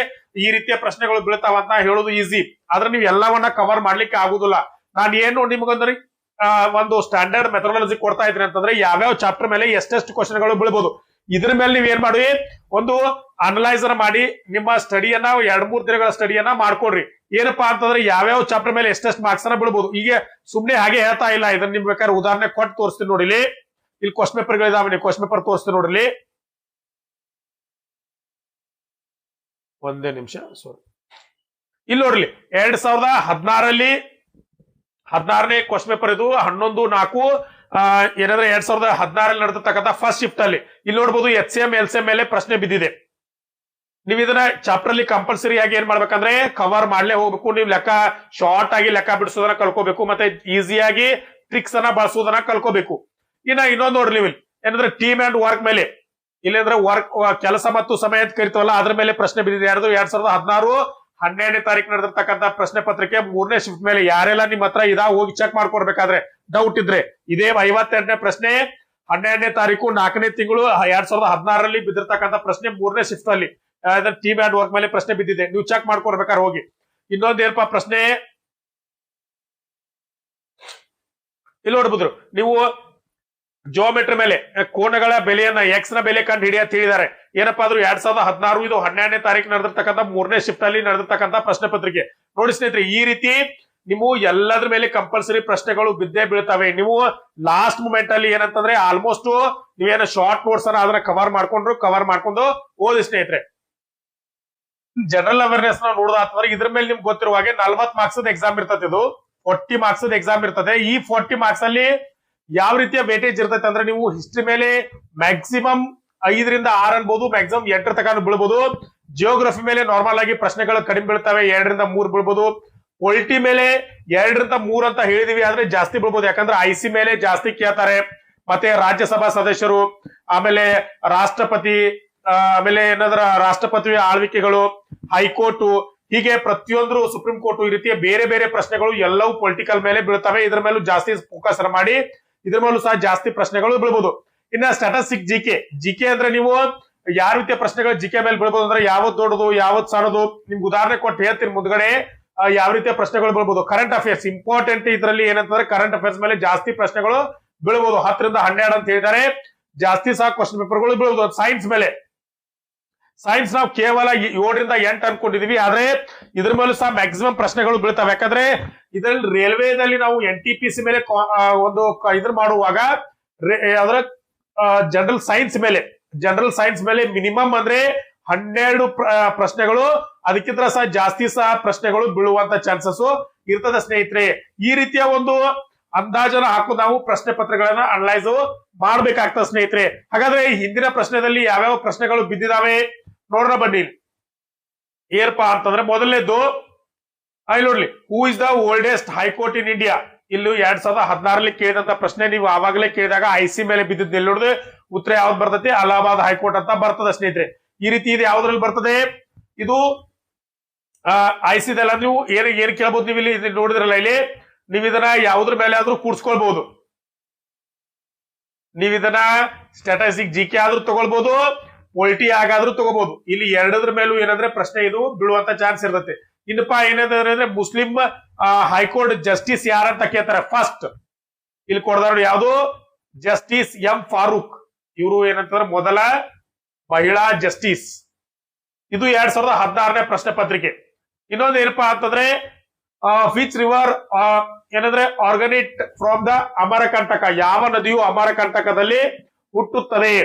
Speaker 1: ಈ ರೀತಿಯ ಪ್ರಶ್ನೆಗಳು ಬೀಳ್ತಾವ ಅಂತ ಹೇಳೋದು ಈಸಿ. ಆದ್ರೆ ನೀವು ಎಲ್ಲವನ್ನ ಕವರ್ ಮಾಡ್ಲಿಕ್ಕೆ ಆಗುದಿಲ್ಲ. ನಾನು ಏನು ನಿಮಗೊಂದ್ರಿ ಒಂದು ಸ್ಟ್ಯಾಂಡರ್ಡ್ ಮೆಥಡಾಲಜಿ ಕೊಡ್ತಾ ಇದ್ದೀನಿ ಅಂತಂದ್ರೆ ಯಾವ್ಯಾವ ಚಾಪ್ಟರ್ ಮೇಲೆ ಎಷ್ಟೆಷ್ಟು ಕ್ವಶನ್ಗಳು ಬೀಳ್ಬೋದು, ಇದ್ರ ಮೇಲೆ ನೀವ್ ಏನ್ ಮಾಡಿ ಒಂದು ಅನಲೈಸರ್ ಮಾಡಿ ನಿಮ್ಮ ಸ್ಟಡಿಯನ್ನ 2-3 ದಿನಗಳ ಸ್ಟಡಿಯನ್ನ ಮಾಡ್ಕೊಡ್ರಿ. ಏನಪ್ಪಾ ಅಂತಂದ್ರೆ ಯಾವ್ಯಾವ ಚಾಪ್ಟರ್ ಮೇಲೆ ಎಷ್ಟೆಷ್ಟು ಮಾರ್ಕ್ಸ್ ಅನ್ನ ಬೀಳ್ಬೋದು. ಈಗ ಸುಮ್ನೆ ಹಾಗೆ ಹೇಳ್ತಾ ಇಲ್ಲ, ಇದನ್ನ ನಿಮ್ ಬೇಕಾದ್ರೆ ಉದಾಹರಣೆ ಕೊಟ್ಟು ತೋರಿಸ್ತೀನಿ ನೋಡಿಲಿ. ಇಲ್ಲಿ ಕ್ವಶನ್ ಪೇಪರ್ಗಳಿದಾವೆ, ಕ್ವಶನ್ ಪೇಪರ್ ತೋರಿಸ್ತೀನಿ ನೋಡ್ರಿ. ಒಂದೇ ನಿಮಿಷ, ಸಾರಿ. ಇಲ್ಲಿ ನೋಡ್ರಿ 2016ರಲ್ಲಿ 16ನೇ ಕ್ವಶನ್ ಪೇಪರ್ ಇದು 11/4 ಏನಂದ್ರೆ 2016ರಲ್ಲಿ ನಡೆದಿರ್ತಕ್ಕಂಥ ಫಸ್ಟ್ ಶಿಫ್ಟ್ ಅಲ್ಲಿ ಇಲ್ಲಿ ನೋಡ್ಬೋದು HCM LCM ಮೇಲೆ ಪ್ರಶ್ನೆ ಬಿದ್ದಿದೆ. ನೀವು ಇದನ್ನ ಚಾಪ್ಟರ್ ಅಲ್ಲಿ ಕಂಪಲ್ಸರಿ ಆಗಿ ಏನ್ ಮಾಡ್ಬೇಕಂದ್ರೆ ಕವರ್ ಮಾಡ್ಲೇ ಹೋಗ್ಬೇಕು. ನೀವು ಲೆಕ್ಕ ಶಾರ್ಟ್ ಆಗಿ ಲೆಕ್ಕ ಬಿಡಿಸೋದನ್ನ ಕಲ್ಕೋಬೇಕು, ಮತ್ತೆ ಈಸಿಯಾಗಿ ಟ್ರಿಕ್ಸ್ ಅನ್ನ ಬಳಸೋದನ್ನ ಕಲ್ಕೋಬೇಕು. ಇನ್ನೊಂದು ನೋಡ್ರಿ ನೀವು ಏನಂದ್ರೆ ಟೀಮ್ ಅಂಡ್ ವರ್ಕ್ ಮೇಲೆ, ಇಲ್ಲಿ ಅಂದ್ರೆ ವರ್ಕ್ ಕೆಲಸ ಮತ್ತು ಸಮಯ ಅಂತ ಕರಿತೀವಲ್ಲ ಅದ್ರ ಮೇಲೆ ಪ್ರಶ್ನೆ ಬಿದ್ದಿದೆ. 2016 12ನೇ ತಾರೀಕು ನಡೆದಿರ್ತಕ್ಕಂಥ ಪ್ರಶ್ನೆ ಪತ್ರಿಕೆ 3ನೇ ಶಿಫ್ಟ್ ಮೇಲೆ ಯಾರೆಲ್ಲ ನಿಮ್ ಹತ್ರ ಹೋಗಿ ಚೆಕ್ ಮಾಡ್ಕೊಡ್ಬೇಕಾದ್ರೆ ಡೌಟ್ ಇದ್ರೆ ಇದೇ 52ನೇ ಪ್ರಶ್ನೆ 12ನೇ ತಾರೀಕು 4ನೇ ತಿಂಗಳು 2016ರಲ್ಲಿ ಬಿದ್ದಿರ್ತಕ್ಕಂಥ ಪ್ರಶ್ನೆ 3ನೇ ಶಿಫ್ಟ್ ಅಲ್ಲಿ ಟೀಮ್ ಅಂಡ್ ವರ್ಕ್ ಮೇಲೆ ಪ್ರಶ್ನೆ ಬಿದ್ದಿದೆ. ನೀವು ಚೆಕ್ ಮಾಡ್ಕೊಡ್ಬೇಕಾದ್ರೆ ಹೋಗಿ. ಇನ್ನೊಂದು ಏನಪ್ಪಾ ಪ್ರಶ್ನೆ ಇಲ್ಲಿ ನೋಡ್ಬೋದು ನೀವು, ಜಿಯೋಮೆಟ್ರಿ ಮೇಲೆ ಕೋನಗಳ ಬೆಲೆಯನ್ನ ಎಕ್ಸ್ ನ ಬೆಲೆ ಕಂಡು ಹಿಡಿಯತ್ ಹೇಳಿದ್ದಾರೆ. ಏನಪ್ಪಾ ಆದ್ರೂ 2016 ಇದು 12ನೇ ತಾರೀಕು ನಡೆದಿರ್ತಕ್ಕಂಥ 3ನೇ ಶಿಫ್ಟ್ ಅಲ್ಲಿ ನಡೆದಿರ್ತಕ್ಕಂಥ ಪ್ರಶ್ನೆ ಪತ್ರಿಕೆ. ನೋಡಿ ಸ್ನೇಹಿತರೆ, ಈ ರೀತಿ ನೀವು ಎಲ್ಲದ್ರ ಮೇಲೆ ಕಂಪಲ್ಸರಿ ಪ್ರಶ್ನೆಗಳು ಬಿದ್ದೇ ಬೀಳ್ತವೆ. ನೀವು ಲಾಸ್ಟ್ ಮೂಮೆಂಟ್ ಅಲ್ಲಿ ಏನಂತಂದ್ರೆ ಆಲ್ಮೋಸ್ಟ್ ನೀವೇನ ಶಾರ್ಟ್ ನೋಟ್ಸ್ ಅನ್ನ ಅದನ್ನ ಕವರ್ ಮಾಡ್ಕೊಂಡು ಓದಿ ಸ್ನೇಹಿತರೆ. ಜನರಲ್ ಅವೇರ್ನೆಸ್ ನ ನೋಡೋದಾತಂದ್ರೆ ಇದ್ರ ಮೇಲೆ ನಿಮ್ಗೆ ಗೊತ್ತಿರುವ ಹಾಗೆ 40 ಮಾರ್ಕ್ಸ್ ಎಕ್ಸಾಮ್ ಇರ್ತದೆ. ಇದು 40 ಮಾರ್ಕ್ಸ್ ಎಕ್ಸಾಮ್ ಇರ್ತದೆ. ಈ 40 ಮಾರ್ಕ್ಸ್ ಅಲ್ಲಿ ಯಾವ ರೀತಿಯ ವೇಟೇಜ್ ಇರ್ತೈತೆ ಅಂದ್ರೆ ನೀವು ಹಿಸ್ಟ್ರಿ ಮೇಲೆ ಮ್ಯಾಕ್ಸಿಮಮ್ 5ರಿಂದ 6 ಅನ್ಬಹುದು, ಮ್ಯಾಕ್ಸಿಮಮ್ 8 ತನಕ ಬೀಳ್ಬಹುದು. ಜಿಯೋಗ್ರಫಿ ಮೇಲೆ ನಾರ್ಮಲ್ ಆಗಿ ಪ್ರಶ್ನೆಗಳು ಕಡಿಮೆ ಬೀಳ್ತವೆ, 2ರಿಂದ 3 ಬೀಳ್ಬಹುದು. ಪೊಲಿಟಿ ಮೇಲೆ 2ರಿಂದ 3 ಅಂತ ಹೇಳಿದೀವಿ, ಆದ್ರೆ ಜಾಸ್ತಿ ಬೀಳ್ಬಹುದು. ಯಾಕಂದ್ರೆ IC ಮೇಲೆ ಜಾಸ್ತಿ ಕೇಳ್ತಾರೆ. ಮತ್ತೆ ರಾಜ್ಯಸಭಾ ಸದಸ್ಯರು, ಆಮೇಲೆ ರಾಷ್ಟ್ರಪತಿ, ಆಮೇಲೆ ಏನಾದ್ರ ರಾಷ್ಟ್ರಪತಿ ಆಳ್ವಿಕೆಗಳು, ಹೈಕೋರ್ಟ್, ಹೀಗೆ ಪ್ರತಿಯೊಂದು ಸುಪ್ರೀಂ ಕೋರ್ಟ್, ಈ ರೀತಿಯ ಬೇರೆ ಬೇರೆ ಪ್ರಶ್ನೆಗಳು ಎಲ್ಲವೂ ಪೊಲಿಟಿಕಲ್ ಮೇಲೆ ಬೀಳ್ತವೆ. ಇದ್ರ ಮೇಲೂ ಜಾಸ್ತಿ ಫೋಕಸ್ ಮಾಡಿ, ಇದ್ರ ಮೇಲೂ ಸಹ ಜಾಸ್ತಿ ಪ್ರಶ್ನೆಗಳು ಬೀಳ್ಬಹುದು. ಇನ್ನ ಸ್ಟಾಟಿಸ್ಟಿಕ್ ಜಿಕೆ ಅಂದ್ರೆ ನೀವು ಯಾವ ರೀತಿಯ ಪ್ರಶ್ನೆಗಳು ಜಿಕೆ ಮೇಲೆ ಬೀಳ್ಬಹುದು ಅಂದ್ರೆ ಯಾವತ್ ದೊಡ್ಡದು ಯಾವತ್ ಸಣ್ಣದು, ನಿಮ್ಗೆ ಉದಾಹರಣೆ ಕೊಟ್ಟು ಹೇಳ್ತೀನಿ ಮುಂದ್ಗಡೆ ಯಾವ ರೀತಿಯ ಪ್ರಶ್ನೆಗಳು ಬೀಳ್ಬಹುದು. ಕರೆಂಟ್ ಅಫೇರ್ಸ್ ಇಂಪಾರ್ಟೆಂಟ್, ಇದರಲ್ಲಿ ಏನಂತಂದ್ರೆ ಕರೆಂಟ್ ಅಫೇರ್ಸ್ ಮೇಲೆ ಜಾಸ್ತಿ ಪ್ರಶ್ನೆಗಳು ಬೀಳ್ಬಹುದು. 10ರಿಂದ 12 ಅಂತ ಹೇಳಿದ್ದಾರೆ. ಜಾಸ್ತಿ ಸಹ ಕ್ವಶನ್ ಪೇಪರ್ಗಳು ಬೀಳ್ಬಹುದು. ಸೈನ್ಸ್ ನಾವು ಕೇವಲ 7ರಿಂದ 8 ಅನ್ಕೊಂಡಿದೀವಿ, ಆದ್ರೆ ಇದ್ರ ಮೇಲೂ ಸಹ ಮ್ಯಾಕ್ಸಿಮಮ್ ಪ್ರಶ್ನೆಗಳು ಬೀಳ್ತವೆ. ಯಾಕಂದ್ರೆ ಇದ್ರಲ್ಲಿ ರೈಲ್ವೇದಲ್ಲಿ ನಾವು NTPC ಮೇಲೆ ಒಂದು ಇದ್ರ ಮಾಡುವಾಗ ಯಾವ್ದ್ರ ಜನರಲ್ ಸೈನ್ಸ್ ಮೇಲೆ ಮಿನಿಮಮ್ ಅಂದ್ರೆ 12 ಪ್ರಶ್ನೆಗಳು, ಅದಕ್ಕಿಂತ ಸಹ ಜಾಸ್ತಿ ಸಹ ಪ್ರಶ್ನೆಗಳು ಬೀಳುವಂತ ಚಾನ್ಸಸ್ ಇರ್ತದೆ ಸ್ನೇಹಿತರೆ. ಈ ರೀತಿಯ ಒಂದು ಅಂದಾಜನ ಹಾಕು ನಾವು ಪ್ರಶ್ನೆ ಪತ್ರಗಳನ್ನ ಅನಲೈಸ್ ಮಾಡ್ಬೇಕಾಗ್ತದೆ ಸ್ನೇಹಿತರೆ. ಹಾಗಾದ್ರೆ ಹಿಂದಿನ ಪ್ರಶ್ನೆದಲ್ಲಿ ಯಾವ್ಯಾವ ಪ್ರಶ್ನೆಗಳು ಬಿದ್ದಿದಾವೆ ನೋಡ್ರ ಬನ್ನಿ. ಏನಪ್ಪಾ ಅಂತಂದ್ರೆ ಮೊದಲನೇದು ಇಲ್ಲಿ ನೋಡ್ಲಿ, who is the oldest high court in India. ಇಲ್ಲಿ 2016ರಲ್ಲಿ ಕೇಳಿದಂತ ಪ್ರಶ್ನೆ ನೀವು ಆವಾಗಲೇ ಕೇಳಿದಾಗ IC ಮೇಲೆ ಬಿದ್ದಿದ್ದು ಎಲ್ಲಿ ನೋಡಿದ್ರೆ ಉತ್ತರ ಯಾವ್ದು ಬರ್ತದೆ, ಅಲಹಾಬಾದ್ ಹೈಕೋರ್ಟ್ ಅಂತ ಬರ್ತದೆ ಸ್ನೇಹಿತರೆ. ಈ ರೀತಿ ಇದು ಯಾವ್ದ್ರಲ್ಲಿ ಬರ್ತದೆ, ಇದು IC ದಲ್ಲ. ನೀವು ಏನ್ ಕೇಳ್ಬೋದು, ನೀವು ಇಲ್ಲಿ ನೋಡಿದ್ರಲ್ಲ, ಇಲ್ಲಿ ನೀವು ಇದನ್ನ ಯಾವ್ದ್ರ ಮೇಲೆ ಆದ್ರೂ ಕೂಡ್ಸ್ಕೊಳ್ಬಹುದು. ನೀವು ಇದನ್ನ ಸ್ಟ್ಯಾಟಿಸ್ಟಿಕ್ GK ಆದ್ರೂ ತಗೊಳ್ಬಹುದು, ಪೊಲಿಟಿ ಆಗಾದ್ರೂ ತಗೋಬಹುದು. ಇಲ್ಲಿ ಎರಡದ್ರ ಮೇಲೂ ಏನಂದ್ರೆ ಪ್ರಶ್ನೆ ಇದು ಬೀಳುವಂತ ಚಾನ್ಸ್ ಇರ್ತದೆ. ಇನ್ನಪ್ಪ ಏನಂದ್ರೆ ಮುಸ್ಲಿಂ ಹೈಕೋರ್ಟ್ ಜಸ್ಟಿಸ್ ಯಾರಂತ ಕೇಳ್ತಾರೆ. ಫಸ್ಟ್ ಇಲ್ಲಿ ಕೊಡದಾರ ಯಾವುದು, ಜಸ್ಟಿಸ್ M ಫಾರೂಕ್. ಇವರು ಏನಂತಂದ್ರೆ ಮೊದಲ ಮಹಿಳಾ ಜಸ್ಟಿಸ್. ಇದು 2016ನೇ ಪ್ರಶ್ನೆ ಪತ್ರಿಕೆ. ಇನ್ನೊಂದು ಏನಪ್ಪಾ ಅಂತಂದ್ರೆ ವಿಚ್ ರಿವರ್ ಏನಂದ್ರೆ ಆರ್ಗನೇಟ್ ಫ್ರಮ್ ದ ಅಮರಕಂಟಕ. ಯಾವ ನದಿಯು ಅಮರಕಂಟಕದಲ್ಲಿ ಹುಟ್ಟುತ್ತದೆ?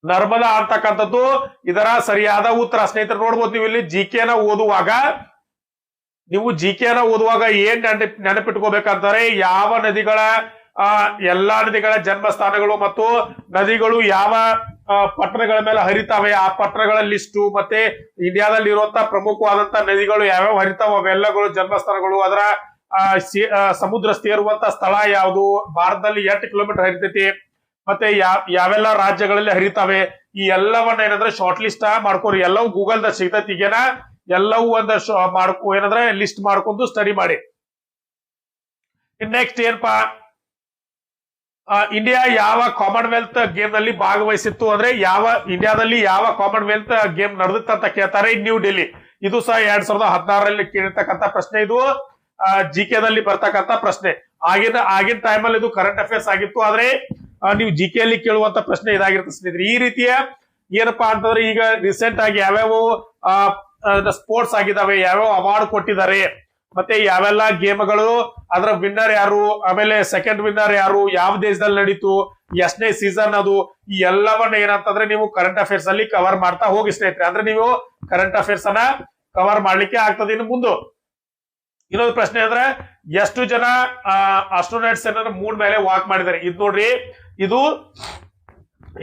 Speaker 1: ನರ್ಮದಾ ಅಂತಕ್ಕಂಥದ್ದು ಇದರ ಸರಿಯಾದ ಉತ್ತರ. ಸ್ನೇಹಿತರು ನೋಡ್ಬೋದು, ನೀವು ಇಲ್ಲಿ ಜಿಕೆನ ಓದುವಾಗ ಏನ್ ನೆನಪಿಟ್ಕೋಬೇಕಂತಾರೆ, ಯಾವ ನದಿಗಳ ಎಲ್ಲಾ ನದಿಗಳ ಜನ್ಮ ಸ್ಥಾನಗಳು ಮತ್ತು ನದಿಗಳು ಯಾವ ಪಟ್ಟಣಗಳ ಮೇಲೆ ಹರಿತಾವೆ, ಆ ಪಟ್ಟಣಗಳ ಲಿಸ್ಟು, ಮತ್ತೆ ಇಂಡಿಯಾದಲ್ಲಿ ಇರುವಂತಹ ಪ್ರಮುಖವಾದಂತಹ ನದಿಗಳು ಯಾವ್ಯಾವ ಹರಿತಾವ ಅವೆಲ್ಲಗಳು ಜನ್ಮಸ್ಥಾನಗಳು, ಅದರ ಸಮುದ್ರ ಸೇರುವಂತ ಸ್ಥಳ ಯಾವುದು, ಭಾರತದಲ್ಲಿ 8 ಕಿಲೋಮೀಟರ್ ಹರಿತೈತಿ, ಮತ್ತೆ ಯಾವೆಲ್ಲ ರಾಜ್ಯಗಳಲ್ಲಿ ಹರಿತಾವೆ ಈ ಎಲ್ಲವನ್ನ ಏನಂದ್ರೆ ಶಾರ್ಟ್ ಲಿಸ್ಟ್ ಮಾಡ್ಕೋರಿ. ಎಲ್ಲವೂ ಗೂಗಲ್ ದ ಸಿಗ್ತೈತಿ ಈಗೇನ, ಎಲ್ಲವೂ ಏನಂದ್ರೆ ಲಿಸ್ಟ್ ಮಾಡ್ಕೊಂಡು ಸ್ಟಡಿ ಮಾಡಿ. ನೆಕ್ಸ್ಟ್ ಏನಪ್ಪಾ, ಇಂಡಿಯಾ ಯಾವ ಕಾಮನ್ವೆಲ್ತ್ ಗೇಮ್ ನಲ್ಲಿ ಭಾಗವಹಿಸಿತ್ತು ಅಂದ್ರೆ ಇಂಡಿಯಾದಲ್ಲಿ ಯಾವ ಕಾಮನ್ವೆಲ್ತ್ ಗೇಮ್ ನಡೆದಿತ್ತು ಅಂತ ಕೇಳ್ತಾರೆ. ನ್ಯೂ ಡೆಲ್ಲಿ. ಇದು ಸಹ 2016ರಲ್ಲಿ ಕೇಳಿರ್ತಕ್ಕಂಥ ಪ್ರಶ್ನೆ. ಇದು ಜಿಕೆ ದಲ್ಲಿ ಬರ್ತಕ್ಕಂಥ ಪ್ರಶ್ನೆ. ಆಗಿನ ಟೈಮಲ್ಲಿ ಇದು ಕರೆಂಟ್ ಅಫೇರ್ಸ್ ಆಗಿತ್ತು, ಆದ್ರೆ ನೀವು ಜಿಕೆ ಅಲ್ಲಿ ಕೇಳುವಂತ ಪ್ರಶ್ನೆ ಇದಾಗಿರುತ್ತೆ ಸ್ನೇಹಿತರೆ. ಈ ರೀತಿಯ ಏನಪ್ಪಾ ಅಂತಂದ್ರೆ ಈಗ ರೀಸೆಂಟ್ ಆಗಿ ಯಾವ್ಯಾವ ಸ್ಪೋರ್ಟ್ಸ್ ಆಗಿದಾವೆ, ಯಾವ್ಯಾವ ಅವಾರ್ಡ್ ಕೊಟ್ಟಿದ್ದಾರೆ, ಮತ್ತೆ ಯಾವೆಲ್ಲ ಗೇಮ್ಗಳು, ಅದರ ವಿನ್ನರ್ ಯಾರು, ಆಮೇಲೆ ಸೆಕೆಂಡ್ ವಿನ್ನರ್ ಯಾರು, ಯಾವ ದೇಶದಲ್ಲಿ ನಡೀತು, ಎಷ್ಟನೇ ಸೀಸನ್ ಅದು, ಈ ಎಲ್ಲವನ್ನ ಏನಂತಂದ್ರೆ ನೀವು ಕರೆಂಟ್ ಅಫೇರ್ಸ್ ಅಲ್ಲಿ ಕವರ್ ಮಾಡ್ತಾ ಹೋಗಿ ಸ್ನೇಹಿತರೆ. ಅಂದ್ರೆ ನೀವು ಕರೆಂಟ್ ಅಫೇರ್ಸ್ ಅನ್ನ ಕವರ್ ಮಾಡ್ಲಿಕ್ಕೆ ಆಗ್ತದೆ. ಇನ್ನು ಮುಂದೆ ಇನ್ನೊಂದು ಪ್ರಶ್ನೆ ಅಂದ್ರೆ ಎಷ್ಟು ಜನ ಆಸ್ಟ್ರೋನಾಟ್ಸ್ ಏನಾದ್ರು ಮೂನ್ ಮೇಲೆ ವಾಕ್ ಮಾಡಿದ್ದಾರೆ. ಇದು ನೋಡ್ರಿ, ಇದು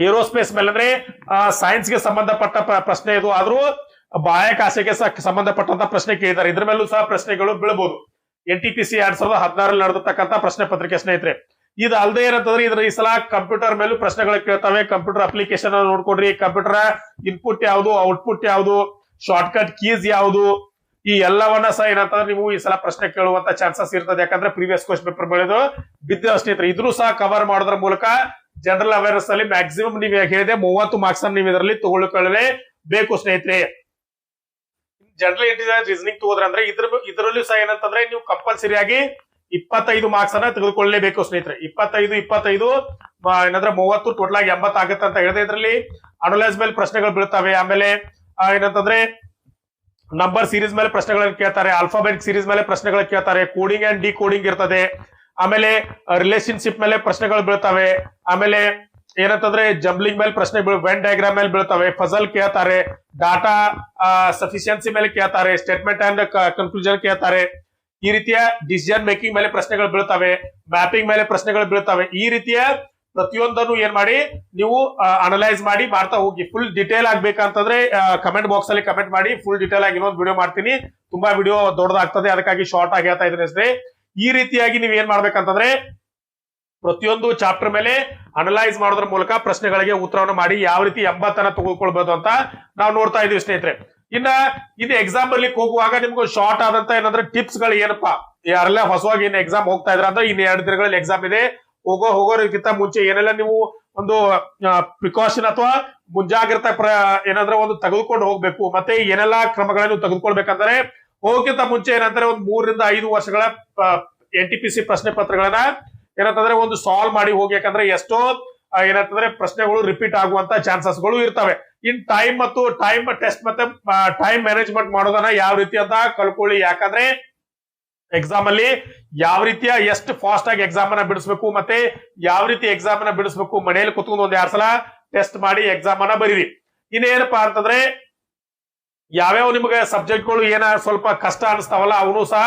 Speaker 1: ಏರೋಸ್ಪೇಸ್ ಮೇಲೆ ಅಂದ್ರೆ ಸೈನ್ಸ್ ಗೆ ಸಂಬಂಧಪಟ್ಟ ಪ್ರಶ್ನೆ. ಇದು ಆದ್ರೂ ಬಾಹ್ಯಾಕಾಶಕ್ಕೆ ಸಂಬಂಧಪಟ್ಟಂತ ಪ್ರಶ್ನೆ ಕೇಳಿದ್ದಾರೆ. ಇದ್ರ ಮೇಲೂ ಸಹ ಪ್ರಶ್ನೆಗಳು ಬೀಳಬಹುದು. NTPC 2016ರಲ್ಲಿ ನಡೆದಿರ್ತಕ್ಕಂಥ ಪ್ರಶ್ನೆ ಪತ್ರಿಕೆ ಸ್ನೇಹಿತರೆ. ಇದು ಅಲ್ಲದೆ ಏನಂತಂದ್ರೆ ಇದ್ರ ಈ ಸಲ ಕಂಪ್ಯೂಟರ್ ಮೇಲೂ ಪ್ರಶ್ನೆಗಳು ಕೇಳ್ತವೆ. ಕಂಪ್ಯೂಟರ್ ಅಪ್ಲಿಕೇಶನ್ ನೋಡ್ಕೊಡ್ರಿ. ಕಂಪ್ಯೂಟರ್ ಇನ್ಪುಟ್ ಯಾವುದು, ಔಟ್ಪುಟ್ ಯಾವುದು, ಶಾರ್ಟ್ ಕಟ್ ಕೀಸ್ ಯಾವುದು, ಈ ಎಲ್ಲವನ್ನ ಸಹ ಏನಂತಂದ್ರೆ ನೀವು ಈ ಸಲ ಪ್ರಶ್ನೆ ಕೇಳುವಂತ ಚಾನ್ಸಸ್ ಇರ್ತದೆ. ಯಾಕಂದ್ರೆ ಪ್ರೀವಿಯಸ್ ಕ್ವಶನ್ ಪೇಪರ್ ಬೆಳೆದು ಬಿದ್ದ ಸ್ನೇಹಿತರೆ. ಇದ್ರೂ ಸಹ ಕವರ್ ಮಾಡೋದ್ರ ಮೂಲಕ ಜನರಲ್ ಅವೇರ್ನೆಸ್ ಅಲ್ಲಿ ಮ್ಯಾಕ್ಸಿಮಮ್ ನೀವು ಹೇಳಿದೆ 30 ಮಾರ್ಕ್ಸ್ ಅನ್ನು ನೀವು ಇದರಲ್ಲಿ ತಗೊಳ್ಕೊಳ್ಳಲೇಬೇಕು ಸ್ನೇಹಿತರೆ. ಜನರಲ್ ಇಂಟೆಲಿಜೆನ್ಸ್ ರೀಸನಿಂಗ್ ತಗೋದ್ರೆ ಅಂದ್ರೆ ಇದರಲ್ಲೂ ಸಹ ಏನಂತಂದ್ರೆ ನೀವು ಕಂಪಲ್ಸರಿ ಆಗಿ 25 ಮಾರ್ಕ್ಸ್ ಅನ್ನ ತೆಗೆದುಕೊಳ್ಳಲೇಬೇಕು ಸ್ನೇಹಿತರೆ. 25 ಏನಂದ್ರೆ 30 ಟೋಟಲ್ ಆಗಿ 80 ಆಗುತ್ತೆ ಅಂತ ಹೇಳಿದೆ. ಇದರಲ್ಲಿ ಅನಲೈಸ್ ಮೇಲೆ ಪ್ರಶ್ನೆಗಳು ಬೀಳ್ತವೆ. ಆಮೇಲೆ ಏನಂತಂದ್ರೆ ನಂಬರ್ ಸೀರೀಸ್ ಮೇಲೆ ಪ್ರಶ್ನೆಗಳನ್ನು ಕೇಳ್ತಾರೆ. ಆಲ್ಫಾಬೆಟ್ ಸೀರೀಸ್ ಮೇಲೆ ಪ್ರಶ್ನೆಗಳು ಕೇಳ್ತಾರೆ. ಕೋಡಿಂಗ್ ಅಂಡ್ ಡಿ ಕೋಡಿಂಗ್ ಇರ್ತದೆ. ಆಮೇಲೆ ರಿಲೇಶನ್ಶಿಪ್ ಮೇಲೆ ಪ್ರಶ್ನೆಗಳು ಬೀಳ್ತವೆ. ಆಮೇಲೆ ಏನಂತಂದ್ರೆ ಜಂಬ್ಲಿಂಗ್ ಮೇಲೆ ಪ್ರಶ್ನೆ, ವೆನ್ ಡಯಾಗ್ರಾಮ್ ಮೇಲೆ ಬೀಳ್ತವೆ. ಫಜಲ್ ಕೇಳ್ತಾರೆ. ಡಾಟಾ ಸಫಿಶಿಯನ್ಸಿ ಮೇಲೆ ಕೇಳ್ತಾರೆ. ಸ್ಟೇಟ್ಮೆಂಟ್ ಅಂಡ್ ಕನ್ಕ್ಲೂಷನ್ ಕೇಳ್ತಾರೆ. ಈ ರೀತಿಯ ಡಿಸಿಷನ್ ಮೇಕಿಂಗ್ ಮೇಲೆ ಪ್ರಶ್ನೆಗಳು ಬೀಳ್ತವೆ. ಮ್ಯಾಪಿಂಗ್ ಮೇಲೆ ಪ್ರಶ್ನೆಗಳು ಬೀಳ್ತವೆ. ಈ ರೀತಿಯ ಪ್ರತಿಯೊಂದನ್ನು ಏನ್ ಮಾಡಿ ನೀವು ಅನಲೈಸ್ ಮಾಡಿ ಮಾಡ್ತಾ ಹೋಗಿ. ಫುಲ್ ಡಿಟೇಲ್ ಆಗ್ಬೇಕಂತಂದ್ರೆ ಕಮೆಂಟ್ ಬಾಕ್ಸ್ ಅಲ್ಲಿ ಕಮೆಂಟ್ ಮಾಡಿ. ಫುಲ್ ಡಿಟೇಲ್ ಆಗಿ ಇನ್ನೊಂದು ವಿಡಿಯೋ ಮಾಡ್ತೀನಿ. ತುಂಬಾ ವಿಡಿಯೋ ದೊಡ್ಡದಾಗ್ತದೆ, ಅದಕ್ಕಾಗಿ ಶಾರ್ಟ್ ಆಗಿ ಹೇಳ್ತಾ ಇದ್ದೀನಿ ಅಷ್ಟೇ. ಈ ರೀತಿಯಾಗಿ ನೀವು ಏನ್ ಮಾಡ್ಬೇಕಂತಂದ್ರೆ ಪ್ರತಿಯೊಂದು ಚಾಪ್ಟರ್ ಮೇಲೆ ಅನಲೈಸ್ ಮಾಡೋದ್ರ ಮೂಲಕ ಪ್ರಶ್ನೆಗಳಿಗೆ ಉತ್ತರವನ್ನು ಮಾಡಿ ಯಾವ ರೀತಿ 80 ತೆಗೆದುಕೊಳ್ಬಹುದು ಅಂತ ನಾವು ನೋಡ್ತಾ ಇದೀವಿ ಸ್ನೇಹಿತರೆ. ಇನ್ನು ಎಕ್ಸಾಮ್ ಬರ್ಲಿಕ್ಕೆ ಹೋಗುವಾಗ ನಿಮ್ಗೆ ಶಾರ್ಟ್ ಆದಂತ ಏನಂದ್ರೆ ಟಿಪ್ಸ್ ಗಳು ಏನಪ್ಪಾ, ಯಾರೆಲ್ಲ ಹೊಸವಾಗಿ ಏನ್ ಎಕ್ಸಾಮ್ ಹೋಗ್ತಾ ಇದ್ರ ಅಂದ್ರೆ ಇನ್ನು 2 ದಿನಗಳಲ್ಲಿ ಎಕ್ಸಾಮ್ ಇದೆ. ಹೋಗೋದಕ್ಕಿಂತ ಮುಂಚೆ ಏನೆಲ್ಲ ನೀವು ಒಂದು ಪ್ರಿಕಾಷನ್ ಅಥವಾ ಮುಂಜಾಗ್ರತಾ ಏನಾದ್ರೆ ಒಂದು ತೆಗೆದುಕೊಂಡು ಹೋಗ್ಬೇಕು. ಮತ್ತೆ ಏನೆಲ್ಲಾ ಕ್ರಮಗಳನ್ನು ತೆಗೆದುಕೊಳ್ಬೇಕಂದ್ರೆ ಹೋಗೋಕ್ಕಿಂತ ಮುಂಚೆ ಏನಂತಾರೆ ಒಂದು 3 ರಿಂದ 5 ವರ್ಷಗಳ NTPC ಪ್ರಶ್ನೆ ಪತ್ರಗಳನ್ನ ಏನಂತಂದ್ರೆ ಒಂದು ಸಾಲ್ವ್ ಮಾಡಿ ಹೋಗಿ. ಯಾಕಂದ್ರೆ ಎಷ್ಟೋ ಏನಂತಂದ್ರೆ ಪ್ರಶ್ನೆಗಳು ರಿಪೀಟ್ ಆಗುವಂತ ಚಾನ್ಸಸ್ಗಳು ಇರ್ತವೆ. ಇನ್ ಟೈಮ್ ಟೆಸ್ಟ್ ಮತ್ತೆ ಟೈಮ್ ಮ್ಯಾನೇಜ್ಮೆಂಟ್ ಮಾಡೋದನ್ನ ಯಾವ ರೀತಿ ಅಂತ ಕಲ್ಕೊಳ್ಳಿ. ಯಾಕಂದ್ರೆ ಎಕ್ಸಾಮ್ ಅಲ್ಲಿ ಯಾವ ರೀತಿಯ ಎಷ್ಟು ಫಾಸ್ಟ್ ಆಗಿ ಎಕ್ಸಾಮ್ ಅನ್ನ ಬಿಡಿಸ್ಬೇಕು, ಮತ್ತೆ ಯಾವ ರೀತಿ ಎಕ್ಸಾಮ್ ಅನ್ನ ಬಿಡಿಸ್ಬೇಕು, ಮನೆಯಲ್ಲಿ ಕುತ್ಕೊಂಡು 1-2 ಸಲ ಟೆಸ್ಟ್ ಮಾಡಿ ಎಕ್ಸಾಮ್ ಅನ್ನ ಬರೀರಿ. ಇನ್ನೇನಪ್ಪಾ ಅಂತಂದ್ರೆ ಯಾವ್ಯಾವ ನಿಮ್ಗೆ ಸಬ್ಜೆಕ್ಟ್ಗಳು ಏನ ಸ್ವಲ್ಪ ಕಷ್ಟ ಅನಿಸ್ತಾವಲ್ಲ ಅವನು ಸಹ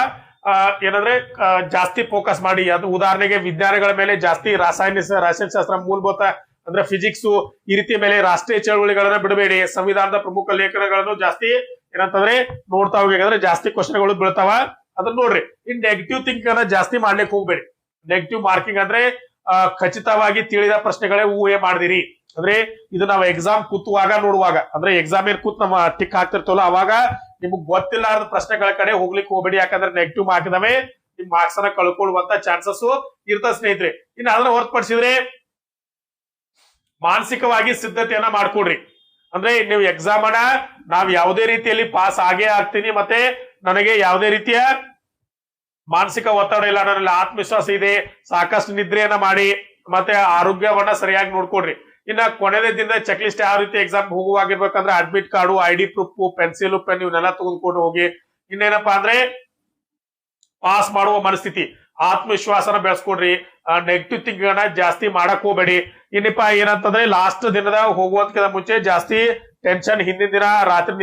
Speaker 1: ಏನಂದ್ರೆ ಜಾಸ್ತಿ ಫೋಕಸ್ ಮಾಡಿ. ಅದು ಉದಾಹರಣೆಗೆ ವಿಜ್ಞಾನಗಳ ಮೇಲೆ ಜಾಸ್ತಿ, ರಾಸಾಯನಶಾಸ್ತ್ರ, ಮೂಲಭೂತ ಅಂದ್ರೆ ಫಿಸಿಕ್ಸ್, ಈ ರೀತಿಯ ಮೇಲೆ ರಾಷ್ಟ್ರೀಯ ಚಳವಳಿಗಳನ್ನ ಬಿಡಬೇಡಿ. ಸಂವಿಧಾನದ ಪ್ರಮುಖ ಲೇಖನಗಳನ್ನು ಜಾಸ್ತಿ ಏನಂತಂದ್ರೆ ನೋಡ್ತಾ ಹೋಗಿ. ಯಾಕಂದ್ರೆ ಜಾಸ್ತಿ ಕ್ವಶನ್ಗಳು ಬೀಳ್ತಾವ, ಅದನ್ನ ನೋಡ್ರಿ. ಇನ್ ನೆಗೆಟಿವ್ ಥಿಂಕಿಂಗ್ ಅನ್ನ ಜಾಸ್ತಿ ಮಾಡ್ಲಿಕ್ಕೆ ಹೋಗ್ಬೇಡಿ. ನೆಗೆಟಿವ್ ಮಾರ್ಕಿಂಗ್ ಅಂದ್ರೆ ಖಚಿತವಾಗಿ ತಿಳಿದ ಪ್ರಶ್ನೆಗಳೇ ಊಹೆ ಮಾಡಿದಿರಿ. ಅಂದ್ರೆ ಇದು ನಾವು ಎಕ್ಸಾಮ್ ಕೂತುವಾಗ ನೋಡುವಾಗ, ಅಂದ್ರೆ ಎಕ್ಸಾಮ್ ಏನ್ ಕೂತ್ ನಮ್ಮ ಟಿಕ್ ಹಾಕ್ತಿರ್ತವಲ್ಲ ಅವಾಗ ನಿಮ್ಗೆ ಗೊತ್ತಿಲ್ಲಾರದ ಪ್ರಶ್ನೆಗಳ ಕಡೆ ಹೋಗ್ಲಿಕ್ಕೆ ಹೋಗ್ಬೇಡಿ. ಯಾಕಂದ್ರೆ ನೆಗೆಟಿವ್ ಮಾರ್ಕ್ದವೇ ನಿಮ್ ಮಾರ್ಕ್ಸ್ ಅನ್ನ ಕಳ್ಕೊಳ್ಳುವಂತ ಚಾನ್ಸಸ್ ಇರ್ತದೆ ಸ್ನೇಹಿತರೆ. ಇನ್ನು ಅದನ್ನ ಹೊರತುಪಡಿಸಿದ್ರೆ ಮಾನಸಿಕವಾಗಿ ಸಿದ್ಧತೆಯನ್ನ ಮಾಡ್ಕೊಡ್ರಿ. ಅಂದ್ರೆ ನೀವು ಎಕ್ಸಾಮ್ ಅನ್ನ ನಾವ್ ಯಾವುದೇ ರೀತಿಯಲ್ಲಿ ಪಾಸ್ ಆಗೇ ಆಗ್ತೀನಿ, ಮತ್ತೆ ನನಗೆ ಯಾವುದೇ ರೀತಿಯ ಮಾನಸಿಕ ಒತ್ತಡ ಇಲ್ಲ, ನನ್ನಲ್ಲಿ ಆತ್ಮವಿಶ್ವಾಸ ಇದೆ, ಸಾಕಷ್ಟು ನಿದ್ರೆಯನ್ನ ಮಾಡಿ, ಮತ್ತೆ ಆರೋಗ್ಯವನ್ನ ಸರಿಯಾಗಿ ನೋಡ್ಕೊಡ್ರಿ. ಇನ್ನ ಕೊನೆಯ ದಿನದ ಚೆಕ್ ಲಿಸ್ಟ್ ಯಾವ ರೀತಿ ಎಕ್ಸಾಮ್ ಹೋಗುವಾಗಿರ್ಬೇಕಂದ್ರೆ admit card, ID proof, pencil, pen ಇವನ್ನೆಲ್ಲ ತೆಗೆದುಕೊಂಡು ಹೋಗಿ. ಇನ್ನೇನಪ್ಪಾ ಅಂದ್ರೆ ಪಾಸ್ ಮಾಡುವ ಮನಸ್ಥಿತಿ, ಆತ್ಮವಿಶ್ವಾಸನ ಬೆಳೆಸ್ಕೊಡ್ರಿ. ನೆಗೆಟಿವ್ ಥಿಂಕಿಂಗ್ ಅನ್ನ ಜಾಸ್ತಿ ಮಾಡಕ್ ಹೋಗ್ಬೇಡಿ. ಇನ್ನಪ್ಪ ಏನಂತಂದ್ರೆ ಲಾಸ್ಟ್ ದಿನದ ಹೋಗುವಂತ ಮುಂಚೆ ಜಾಸ್ತಿ ಟೆನ್ಷನ್, ಹಿಂದಿನ ದಿನ ರಾತ್ರಿ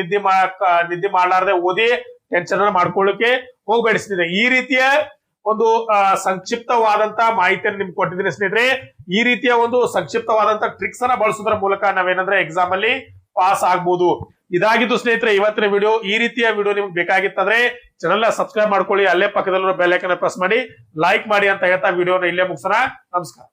Speaker 1: ನಿದ್ದೆ ಮಾಡ್ಲಾರ್ದೆ ಓದಿ ಟೆನ್ಷನ್ ಅನ್ನ ಮಾಡ್ಕೊಳ್ಳಿಕ್ಕೆ ಹೋಗ್ಬೇಡಿಸ್ತಿದೆ. ಈ ರೀತಿಯ ಒಂದು ಸಂಕ್ಷಿಪ್ತವಾದಂತ ಮಾಹಿತಿಯನ್ನು ನಿಮ್ಗೆ ಕೊಟ್ಟಿದ್ದೀನಿ ಸ್ನೇಹಿತರೆ. ಈ ರೀತಿಯ ಒಂದು ಸಂಕ್ಷಿಪ್ತವಾದಂತ ಟ್ರಿಕ್ಸ್ ಅನ್ನ ಬಳಸೋದ್ರ ಮೂಲಕ ನಾವೇನಂದ್ರೆ ಎಕ್ಸಾಮ್ ಅಲ್ಲಿ ಪಾಸ್ ಆಗ್ಬಹುದು. ಇದಾಗಿದ್ದು ಸ್ನೇಹಿತರೆ ಇವತ್ತಿನ ವಿಡಿಯೋ. ಈ ರೀತಿಯ ವಿಡಿಯೋ ನಿಮ್ಗೆ ಬೇಕಾಗಿತ್ತಂದ್ರೆ ಚಾನೆಲ್ ಸಬ್ಸ್ಕ್ರೈಬ್ ಮಾಡ್ಕೊಳ್ಳಿ, ಅಲ್ಲೇ ಪಕ್ಕದಲ್ಲಿರೋ ಬೆಲ್ ಐಕಾನ್ ಪ್ರೆಸ್ ಮಾಡಿ, ಲೈಕ್ ಮಾಡಿ ಅಂತ ಹೇಳ್ತಾ ವಿಡಿಯೋನ ಇಲ್ಲೇ ಮುಗಿಸೋಣ. ನಮಸ್ಕಾರ.